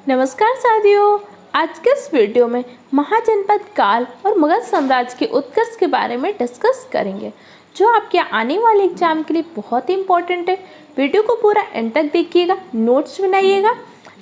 नमस्कार साथियों। आज के इस वीडियो में महाजनपद काल और मुगल साम्राज्य के उत्कर्ष के बारे में डिस्कस करेंगे, जो आपके आने वाले एग्जाम के लिए बहुत ही इंपॉर्टेंट है। वीडियो को पूरा एंड तक देखिएगा, नोट्स बनाइएगा।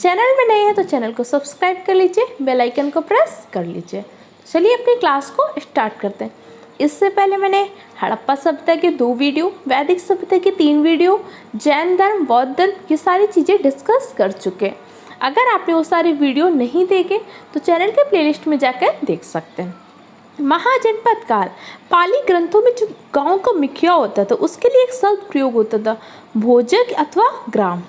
चैनल में नए हैं तो चैनल को सब्सक्राइब कर लीजिए, बेल आइकन को प्रेस कर लीजिए। चलिए अपनी क्लास को स्टार्ट करते हैं। इससे पहले मैंने हड़प्पा सभ्यता के 2 वीडियो, वैदिक सभ्यता के 3 वीडियो, जैन धर्म, बौद्ध धर्म, ये सारी चीज़ें डिस्कस कर चुके हैं। अगर आपने वो सारी वीडियो नहीं देखे तो चैनल के प्लेलिस्ट में जाकर देख सकते हैं। महाजनपद काल, पाली ग्रंथों में जो गांव का मुखिया होता था उसके लिए एक शब्द प्रयोग होता था, भोजक अथवा ग्राम।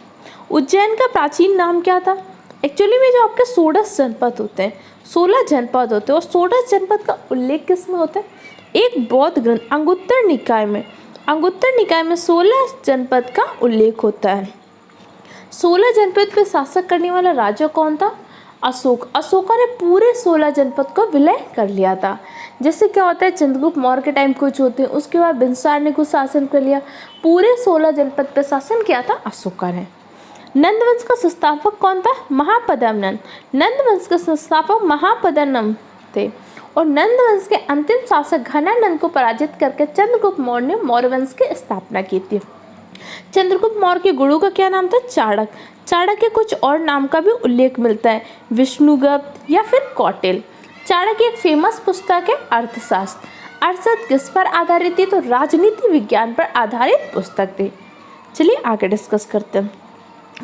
उज्जैन का प्राचीन नाम क्या था? एक्चुअली में जो आपके 16 जनपद होते हैं, 16 जनपद होते हैं, और 16 जनपद का उल्लेख किस में होता है? एक बौद्ध ग्रंथ अंगुत्तर निकाय में 16 जनपद का उल्लेख होता है। 16 जनपद पे शासक करने वाला राजा कौन था? अशोका ने पूरे 16 जनपद को विलय कर लिया था। जैसे क्या होता है, चंद्रगुप्त मौर्य के टाइम कुछ होते हैं, उसके बाद बिंदुसार ने कुछ शासन कर लिया। पूरे 16 जनपद पे शासन किया था अशोका ने। नंदवंश का संस्थापक कौन था? महापद्मनंद। नंदवंश का संस्थापक महापद्मनंद थे, और नंदवंश के अंतिम शासक घनानंद को पराजित करके चंद्रगुप्त मौर्य ने मौर्य वंश की स्थापना की थी। चंद्रगुप्त मौर्य के गुरु का क्या नाम था? चाणक्य। चाणक्य के कुछ और नाम का भी उल्लेख मिलता है, विष्णुगुप्त या फिर कौटिल्य। चाणक्य एक फेमस पुस्तक है अर्थशास्त्र। अर्थशास्त्र किस पर आधारित थी? तो राजनीति विज्ञान पर आधारित पुस्तक थी। चलिए आगे डिस्कस करते हैं।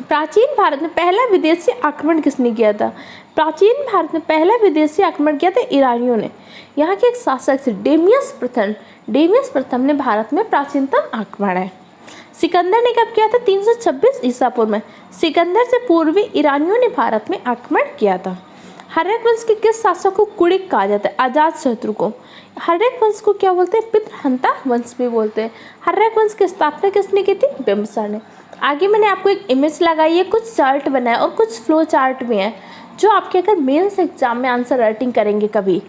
प्राचीन भारत में पहला विदेशी आक्रमण किसने किया था? प्राचीन भारत में पहला विदेशी आक्रमण किया था ईरानियों ने। यहाँ के एक शासक थे डेमियस प्रथम। डेमियस प्रथम ने भारत में प्राचीनतम आक्रमण है। सिकंदर ने कब किया था? 326 ईसा पूर्व में। सिकंदर से पूर्वी ईरानियों ने भारत में आक्रमण किया था। हर्यक वंश के किस शासक को कुड़िक कहा जाता है? अजातशत्रु को। हर्यक वंश को क्या बोलते हैं? पितृहंता वंश भी बोलते हैं। हर्यक वंश की स्थापना किसने की थी? बिंबिसार ने। आगे मैंने आपको एक इमेज लगाई है, कुछ चार्ट बनाए और कुछ फ्लो चार्ट भी हैं, जो आपके अगर मेंस एग्जाम में आंसर राइटिंग करेंगे कभी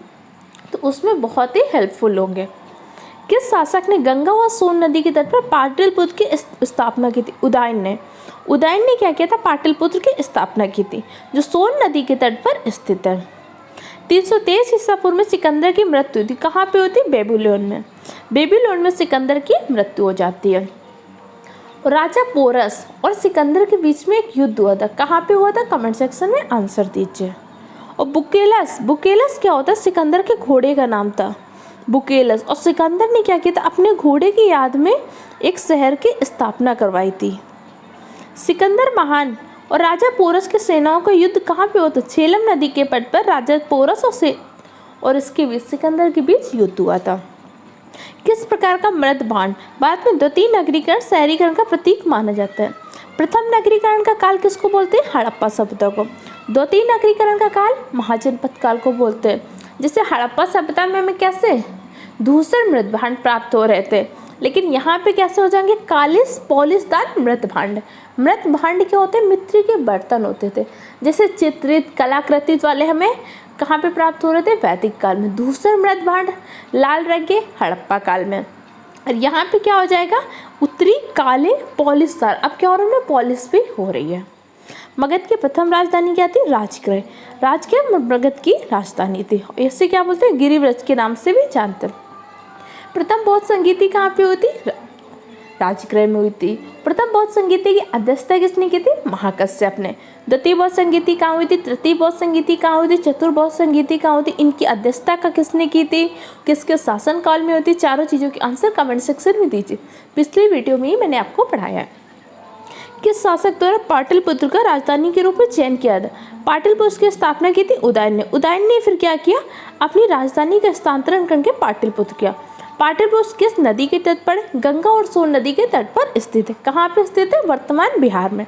तो उसमें बहुत ही हेल्पफुल होंगे। किस शासक ने गंगा व सोन नदी के तट पर पाटलिपुत्र की स्थापना की थी? उदयन ने। उदयन ने क्या किया था? पाटलिपुत्र की स्थापना की थी, जो सोन नदी के तट पर स्थित है। 323 ईसा पूर्व में सिकंदर की मृत्यु हुई थी। कहाँ पे होती? बेबीलोन में। बेबीलोन में सिकंदर की मृत्यु हो जाती है। राजा पोरस और सिकंदर के बीच में एक युद्ध हुआ था। कहाँ पे हुआ था? कमेंट सेक्शन में आंसर दीजिए। और बुकेलस क्या होता है? सिकंदर के घोड़े का नाम था बुकेलस। और सिकंदर ने क्या किया था? अपने घोड़े की याद में एक शहर की स्थापना करवाई थी। सिकंदर महान और राजा पोरस की सेनाओं का युद्ध कहाँ पे होता? झेलम नदी के तट पर राजा पोरस और इसके बीच सिकंदर के बीच युद्ध हुआ था। किस प्रकार का मृत भांड भारत में द्वितीय नगरीकरण शहरीकरण का प्रतीक माना जाता है? प्रथम नगरीकरण का काल किसको बोलते हैं? हड़प्पा सभ्यता को। द्वितीय नगरीकरण का काल महाजनपद काल को बोलते हैं। जैसे हड़प्पा सभ्यता में हमें कैसे धूसर मृत भांड प्राप्त हो रहे थे, लेकिन यहाँ पे कैसे हो जाएंगे? कालिस पॉलिशदार मृत भांड। मृत भांड क्या होते हैं? मिट्टी के बर्तन होते थे। जैसे चित्रित कलाकृति वाले हमें कहाँ पे प्राप्त हो रहे थे? वैदिक काल में। धूसर मृत भांड लाल रंग के हड़प्पा काल में। और यहाँ पे क्या हो जाएगा? उत्तरी काले पॉलिशदार। अब क्या हो रहा है? पॉलिश भी हो रही है। मगध की प्रथम राजधानी क्या थी? राजगृह। राजगृह मगध की राजधानी थी। इससे क्या बोलते हैं? गिरिव्रज के नाम से भी जानते हैं। प्रथम बौद्ध संगीति कहाँ पे हुई थी? राजगृह में हुई थी। प्रथम बौद्ध संगीति की अध्यक्षता किसने की थी? महाकश्यप ने। द्वितीय बौद्ध संगीति कहाँ हुई थी? तृतीय बौद्ध संगीति कहाँ हुई थी? चतुर्थ बौद्ध संगीति कहाँ हुई थी? इनकी अध्यक्षता का किसने की थी? किसके शासन काल में हुई थी? चारों चीज़ों के आंसर कमेंट सेक्शन में दीजिए। पिछली वीडियो में ही मैंने आपको पढ़ाया है। किस शासक द्वारा पाटलिपुत्र का राजधानी के रूप में चयन किया था? पाटलिपुत्र की स्थापना की थी उदयन ने। उदयन ने फिर क्या किया? अपनी राजधानी का स्थानांतरण करके पाटलिपुत्र किया। पाटलिपुत्र किस नदी के तट पर? गंगा और सोन नदी के तट पर स्थित है। कहाँ पे स्थित है? वर्तमान बिहार में।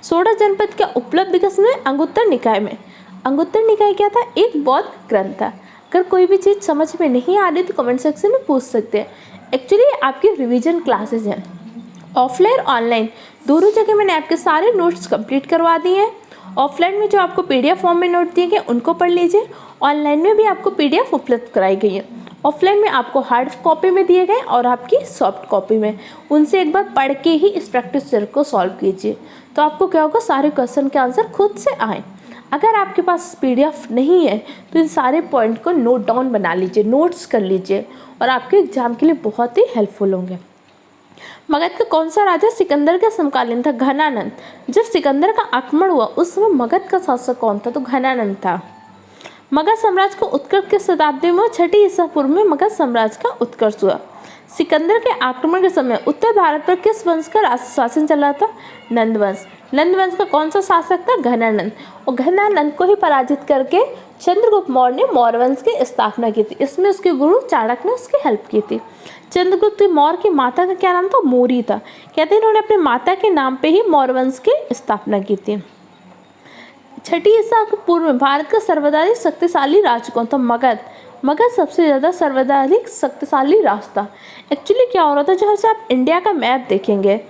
16 जनपद का उपलब्ध किस में? अंगुत्तर निकाय में। अंगुत्तर निकाय क्या था? एक बौद्ध ग्रंथ था। अगर कोई भी चीज़ समझ में नहीं आ रही तो कमेंट सेक्शन में पूछ सकते हैं। एक्चुअली आपकी रिवीजन क्लासेज हैं, ऑफलाइन ऑनलाइन दोनों जगह मैंने आपके सारे नोट्स कंप्लीट करवा दिए हैं। ऑफलाइन में जो आपको पीडीएफ फॉर्म में नोट दिए गए उनको पढ़ लीजिए। ऑनलाइन में भी आपको पीडीएफ उपलब्ध कराई गई है। ऑफलाइन में आपको हार्ड कॉपी में दिए गए और आपकी सॉफ्ट कॉपी में, उनसे एक बार पढ़ के ही इस प्रैक्टिस सेट को सॉल्व कीजिए, तो आपको क्या होगा? सारे क्वेश्चन के आंसर खुद से आए। अगर आपके पास PDF नहीं है तो इन सारे पॉइंट को नोट डाउन बना लीजिए, नोट्स कर लीजिए और आपके एग्जाम के लिए बहुत ही हेल्पफुल होंगे। मगध का कौन सा राजा सिकंदर के समकालीन था? घनानंद। जब सिकंदर का आक्रमण हुआ उस समय मगध का शासक कौन था? तो घनानंद था। मगध साम्राज्य का उत्कर्ष किस शताब्दी में? 6ठी ईसा पूर्व में मगध साम्राज्य का उत्कर्ष हुआ। सिकंदर के आक्रमण के समय उत्तर भारत पर किस वंश का शासन चल रहा था? नंद वंश। नंद वंश का कौन सा शासक था? घनानंद। और घनानंद को ही पराजित करके चंद्रगुप्त मौर्य ने मौर्य वंश की स्थापना की थी। इसमें उसके गुरु चाणक्य ने उसकी हेल्प की थी। चंद्रगुप्त मौर्य की माता का क्या नाम था? मौरी था। कहते हैं इन्होंने अपने माता के नाम पे ही मौर्य वंश की स्थापना की थी। 6ठी ईसा पूर्व में भारत का सर्वाधिक शक्तिशाली राज्य कौन था? मगध। मगध सबसे ज़्यादा सर्वाधिक शक्तिशाली राज था। एक्चुअली क्या हो रहा था, जहाँ से आप इंडिया का मैप देखेंगे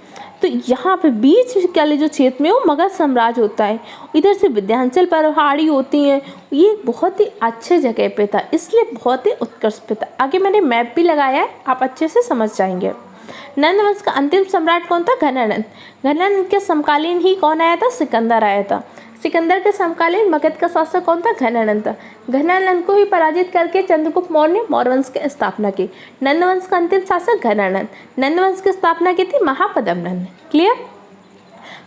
तो यहाँ पे बीच वाले जो क्षेत्र में वो मगध साम्राज्य होता है, इधर से विंध्याचल पहाड़ी होती हैं। ये बहुत ही अच्छे जगह पे था, इसलिए बहुत ही उत्कर्ष पे था। आगे मैंने मैप भी लगाया है, आप अच्छे से समझ जाएंगे। नंद वंश का अंतिम सम्राट कौन था? घनानंद। घनानंद के समकालीन ही कौन आया था? सिकंदर आया था। सिकंदर के समकालीन मगध का शासक कौन था? घनानंद था। घनानंद को ही पराजित करके चंद्रगुप्त मौर्य ने मौर्य वंश की स्थापना की। नंद वंश का अंतिम शासक घनानंद। नंद वंश की स्थापना की थी महापद्मनंद ने। क्लियर?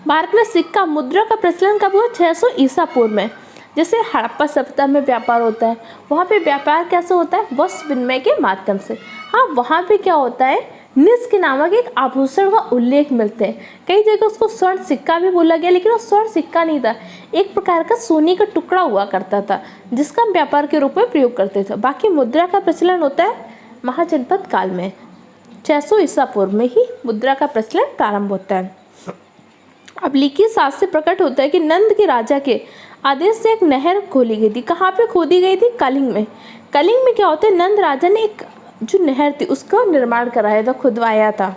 भारत में सिक्का मुद्रा का प्रचलन कब हुआ? 600 ईसा पूर्व में। जैसे हड़प्पा सभ्यता में व्यापार होता है, वहाँ पे व्यापार कैसे होता है? वस्त्र विनिमय के माध्यम से। हाँ, वहाँ पे क्या होता है, निस्क नामक एक आभूषण का उल्लेख मिलते हैं। कई जगह उसको स्वर्ण सिक्का भी बोला गया, लेकिन वो स्वर्ण सिक्का नहीं था, एक प्रकार का सोने का टुकड़ा हुआ करता था जिसका हम व्यापार के रूप में प्रयोग करते थे। बाकी मुद्रा का प्रचलन होता है महाजनपद काल में, 600 ईसा पूर्व में ही मुद्रा का प्रचलन प्रारंभ होता है। अब लिखित शास्त्र से प्रकट होता है कि नंद के राजा के आदेश से एक नहर खोली गई थी। कहाँ पे खोदी गई थी? कलिंग में। कलिंग में क्या होता है, नंद राजा ने एक जो नहर थी उसका निर्माण कराया था, खुदवाया था।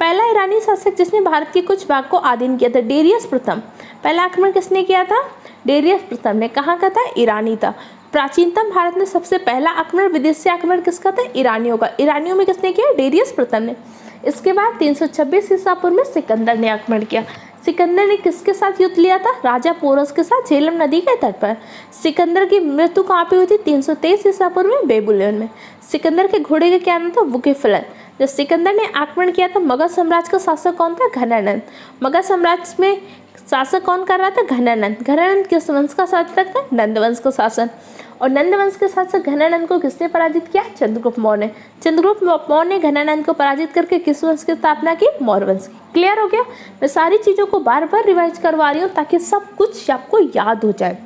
पहला ईरानी शासक जिसने भारत के कुछ भाग को अधीन किया था? डेरियस प्रथम। पहला आक्रमण किसने किया था? डेरियस प्रथम ने। कहाँ का था? ईरानी था। प्राचीनतम भारत में सबसे पहला आक्रमण, विदेशी आक्रमण किसका था? ईरानियों का। ईरानियों में किसने किया? डेरियस प्रथम ने। इसके बाद 326 ईसा पूर्व में सिकंदर ने आक्रमण किया। सिकंदर ने किसके साथ युद्ध लिया था? राजा पोरस के साथ, झेलम नदी के तट पर। सिकंदर की मृत्यु कहाँ पे हुई थी? 323 ईसा पूर्व में बेबीलोन में। सिकंदर के घोड़े का क्या नाम था? वुकेफलन। जब सिकंदर ने आक्रमण किया था, मगध साम्राज्य का शासक कौन था? घनानंद। मगध साम्राज्य में शासक कौन कर रहा था? घनानंद। घनानंद किस वंश का शासक था? नंद वंश का शासन। और नंद वंश के शासक घनानंद को किसने पराजित किया? चंद्रगुप्त मौर्य ने। चंद्रगुप्त मौर्य ने घनानंद को पराजित करके किस वंश की स्थापना की? मौर्य वंश की। क्लियर हो गया? मैं सारी चीज़ों को बार बार रिवाइज करवा रही हूँ ताकि सब कुछ आपको याद हो जाए।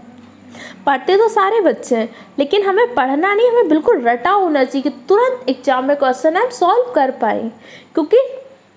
पढ़ते तो सारे बच्चे हैं, लेकिन हमें पढ़ना नहीं, हमें बिल्कुल रटा होना चाहिए कि तुरंत एग्जाम में क्वेश्चन हम सॉल्व कर पाए। क्योंकि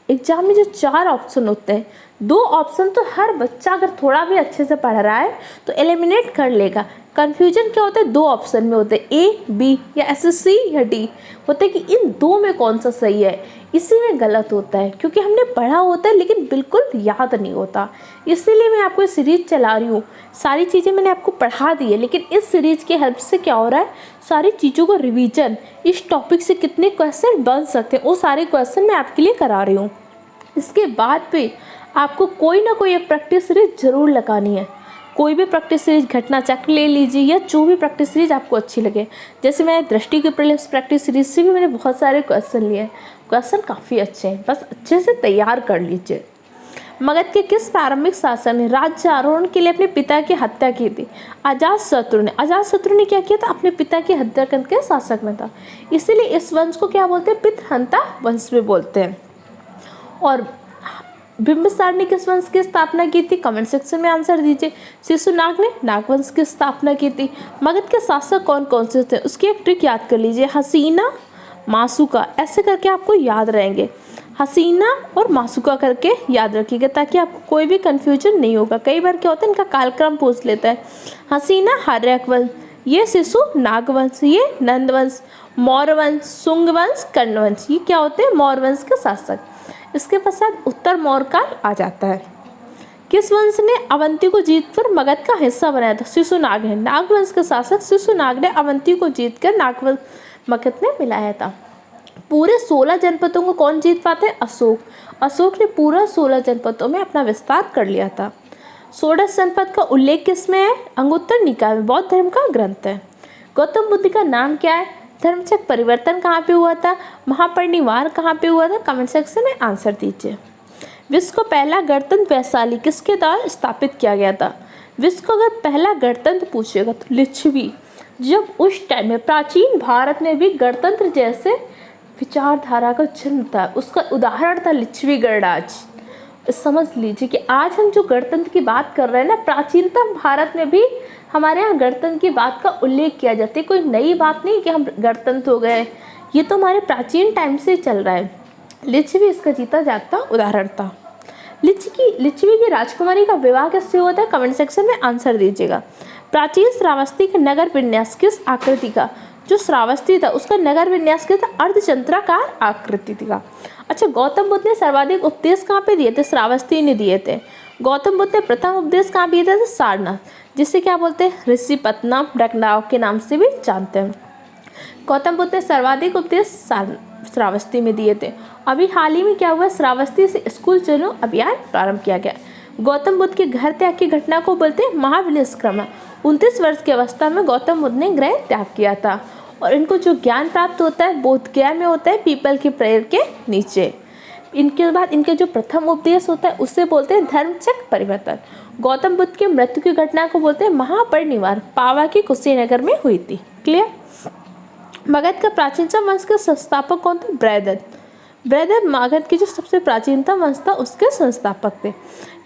एग्जाम में जो 4 ऑप्शन होते हैं, 2 ऑप्शन तो हर बच्चा अगर थोड़ा भी अच्छे से पढ़ रहा है तो एलिमिनेट कर लेगा। कन्फ्यूजन क्या होता है? 2 ऑप्शन में होते हैं, A, B या ऐसे C या D होते हैं कि इन 2 में कौन सा सही है। इसी में गलत होता है क्योंकि हमने पढ़ा होता है लेकिन बिल्कुल याद नहीं होता। इसीलिए मैं आपको इस सीरीज चला रही हूँ। सारी चीज़ें मैंने आपको पढ़ा दी है, लेकिन इस सीरीज की हेल्प से क्या हो रहा है, सारी चीज़ों को रिवीजन, इस टॉपिक से कितने क्वेश्चन बन सकते हैं वो सारे क्वेश्चन मैं आपके लिए करा रही हूँ। इसके बाद भी आपको कोई ना कोई एक प्रैक्टिस सीरीज ज़रूर लगानी है। कोई भी प्रैक्टिस सीरीज, घटना चक्र ले लीजिए या जो भी प्रैक्टिस सीरीज आपको अच्छी लगे। जैसे मैं दृष्टि की प्रीलिम्स प्रैक्टिस सीरीज से भी मैंने बहुत सारे क्वेश्चन लिए हैं। क्वेश्चन काफ़ी अच्छे हैं, बस अच्छे से तैयार कर लीजिए। मगध के किस प्रारंभिक शासक ने राज्य आरोहण के लिए अपने पिता की हत्या की थी? अजातशत्रु ने। अजातशत्रु ने क्या किया था? अपने पिता की हत्या करके शासक में था, इसीलिए इस वंश को क्या बोलते हैं? पितृहंता वंश में बोलते हैं। और बिंबिसार ने किस वंश की स्थापना की थी? कमेंट सेक्शन में आंसर दीजिए। शिशुनाग ने नागवंश की स्थापना की थी। मगध के शासक कौन कौन से थे? उसकी एक ट्रिक याद कर लीजिए, हसीना, मासुका, ऐसे करके आपको याद रहेंगे। हसीना और मासुका करके याद रखिएगा ताकि आपको कोई भी कन्फ्यूजन नहीं होगा। कई बार क्या होता है, इनका कालक्रम पूछ लेता है। हसीना हर्यक वंश, ये शिशु नागवंश, ये नंदवंश, मौर्यवंश, शुंगवंश, कर्णवंश, ये क्या होते हैं? मौर्य वंश के शासक। इसके पश्चात उत्तर मौर्य काल आ जाता है। किस वंश ने अवंती को जीतकर मगध का हिस्सा बनाया था? शिशुनाग है। नागवंश के शासक शिशुनाग ने अवंती को जीतकर नागवंश मगध में मिलाया था। पूरे 16 जनपदों को कौन जीत पाते हैं? अशोक। अशोक ने पूरा 16 जनपदों में अपना विस्तार कर लिया था। षोडश जनपद का उल्लेख किसमें है? अंगुत्तर निकाय में, बौद्ध धर्म का ग्रंथ है। गौतम बुद्ध का नाम क्या है? धर्मचक्र परिवर्तन कहाँ पे हुआ था? महापरिनिर्वाण कहाँ पे हुआ था? कमेंट सेक्शन में आंसर दीजिए। विश्व का पहला गणतंत्र वैशाली किसके द्वारा स्थापित किया गया था? विश्व का अगर पहला गणतंत्र पूछेगा तो लिच्छवी, जब उस टाइम में प्राचीन भारत में भी गणतंत्र जैसे विचारधारा का जन्म था, उसका उदाहरण था लिच्छवी गणराज्य। समझ लीजिए कि आज हम जो गणतंत्र की बात कर रहे हैं ना, प्राचीनतम भारत में भी हमारे यहाँ गणतंत्र की बात का उल्लेख किया जाता है। कोई नई बात नहीं कि हम गणतंत्र हो गए, ये तो हमारे प्राचीन टाइम से चल रहा है। लिच्छवी इसका जीता जागता उदाहरण था। लिच्छवी की राजकुमारी का विवाह किससे हुआ था? कमेंट सेक्शन में आंसर दीजिएगा। प्राचीन श्रावस्ती का नगर विन्यास किस आकृति का? जो श्रावस्ती था उसका नगर विन्यास क्या था? अर्धचंद्राकार आकृति का। अच्छा, गौतम बुद्ध ने सर्वाधिक उपदेश कहाँ पे दिए थे? श्रावस्ती ने दिए थे। गौतम बुद्ध ने प्रथम उपदेश कहाँ दिए थे? सारनाथ, जिसे क्या बोलते हैं? ऋषिपत्तनम डकनाव के नाम से भी जानते हैं। गौतम बुद्ध ने सर्वाधिक उपदेश श्रावस्ती में दिए थे। अभी हाल ही में क्या हुआ? श्रावस्ती से स्कूल चलो अभियान प्रारंभ किया गया। गौतम बुद्ध के घर त्याग की घटना को बोलते हैं महाविनिष्क्रमण। 29 वर्ष की अवस्था में गौतम बुद्ध ने गृह त्याग किया था और इनको जो ज्ञान प्राप्त होता है बोध गया में होता है, पीपल के पेड़ के नीचे। इनके बाद इनके जो प्रथम उपदेश होता है उसे बोलते हैं धर्मचक्र परिवर्तन। गौतम बुद्ध की मृत्यु की घटना को बोलते हैं महापरिनिर्वाण, पावा की कुशीनगर में हुई थी। क्लियर? मगध का प्राचीनतम वंश के संस्थापक कौन थे? बृहदत्त मगध की जो सबसे प्राचीनतम वंश था उसके संस्थापक थे।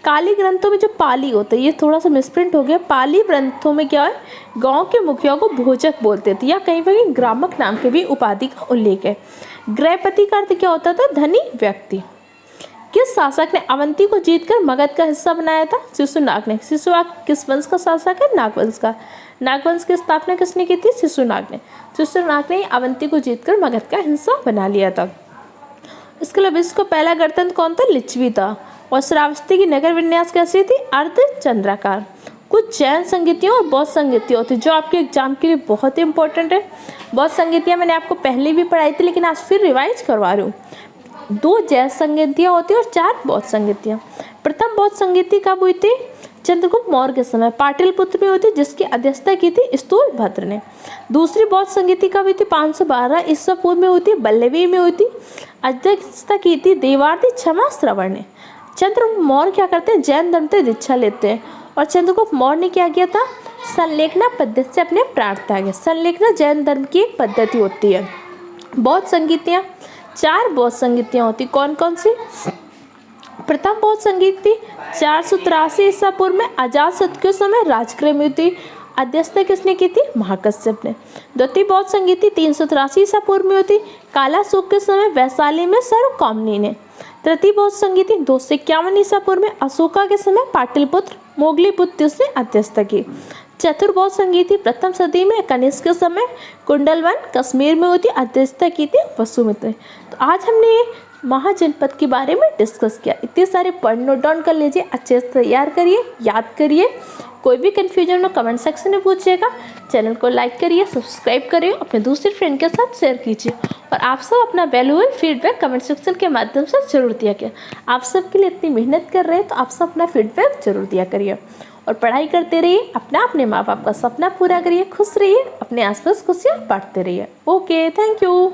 काली ग्रंथों में जो पाली होता है, ये थोड़ा सा मिसप्रिंट हो गया। पाली ग्रंथों में क्या है? गांव के मुखिया को भोजक बोलते थे या कहीं कहीं ग्रामक नाम के भी उपाधि का उल्लेख है। गृहपति का अर्थ क्या होता था? धनी व्यक्ति। किस शासक ने अवंती को जीतकर मगध का हिस्सा बनाया था? शिशुनाग ने। शिशुनाग किस वंश का शासक है? नागवंश का। नागवंश की स्थापना किसने की थी? शिशुनाग ने। शिशुनाग ने अवंती को जीतकर मगध का हिस्सा बना लिया था। इसके अलावा विश्व का पहला गणतंत्र कौन था? लिच्छवी था। और श्रावस्ती की नगर विन्यास कैसी थी? अर्धचंद्राकार। कुछ जैन संगीतियाँ और बौद्ध संगीतियाँ होती है जो आपके एग्जाम के लिए बहुत ही इंपॉर्टेंट है। बौद्ध संगीतियाँ मैंने आपको पहले भी पढ़ाई थी लेकिन आज फिर रिवाइज करवा रही हूँ। 2 जैन संगीतियाँ होती है और 4 बौद्ध संगीतियाँ। प्रथम बौद्ध संगीति कब हुई थी? चंद्रगुप्त मौर्य के समय पाटलिपुत्र में हुई थी, जिसकी अध्यक्षता की थी स्थूलभद्र ने। दूसरी बौद्ध संगीति कब हुई थी? 512 ईसा पूर्व में हुई थी, बल्लवी में हुई थी। अध्यक्षता की थी देवार्ती क्षमा श्रवण ने। चंद्रगुप्त मौर्य क्या करते हैं? जैन धर्म से दीक्षा लेते हैं। और चंद्रगुप्त मौर्य ने क्या किया था? संलेखना पद्धति से अपने प्राण त्यागे। संलेखना जैन धर्म की एक पद्धति होती है। बौद्ध संगीतियाँ 4 बौद्ध संगीतियाँ होती, कौन कौन सी? प्रथम बौद्ध संगीति 483 ईसा पूर्व में अजातशत्रु के समय राजगृह में हुई थी। अध्यक्षता किसने की थी? महाकश्यप ने। द्वितीय बौद्ध संगीति 383 ईसा पूर्व में हुई थी। कालाशोक के समय वैशाली में सर्वकामनी ने। तृतीय बौद्ध संगीति 251 ईसा पूर्व में अशोका के समय पाटलिपुत्र मोगलीपुत्र ने अध्यक्षता की। चतुर्थ बौद्ध संगीति प्रथम सदी में कनिष्क के समय कुंडलवन कश्मीर में हुई थी। अध्यक्षता की थी वसुमित्र। तो आज हमने महाजनपद के बारे में डिस्कस किया। इतने सारे पॉइंट नोट डाउन कर लीजिए, अच्छे से तैयार करिए, याद करिए। कोई भी कन्फ्यूजन हो कमेंट सेक्शन में पूछिएगा। चैनल को लाइक करिए, सब्सक्राइब करिए, अपने दूसरे फ्रेंड के साथ शेयर कीजिए। और आप सब अपना वैल्यूएबल फीडबैक कमेंट सेक्शन के माध्यम से जरूर दिया करिए। आप सब के लिए इतनी मेहनत कर रहे हैं तो आप सब अपना फीडबैक जरूर दिया करिए और पढ़ाई करते रहिए। अपने माँ बाप का सपना पूरा करिए, खुश रहिए, अपने आसपास खुशियाँ बांटते रहिए। Okay, thank you.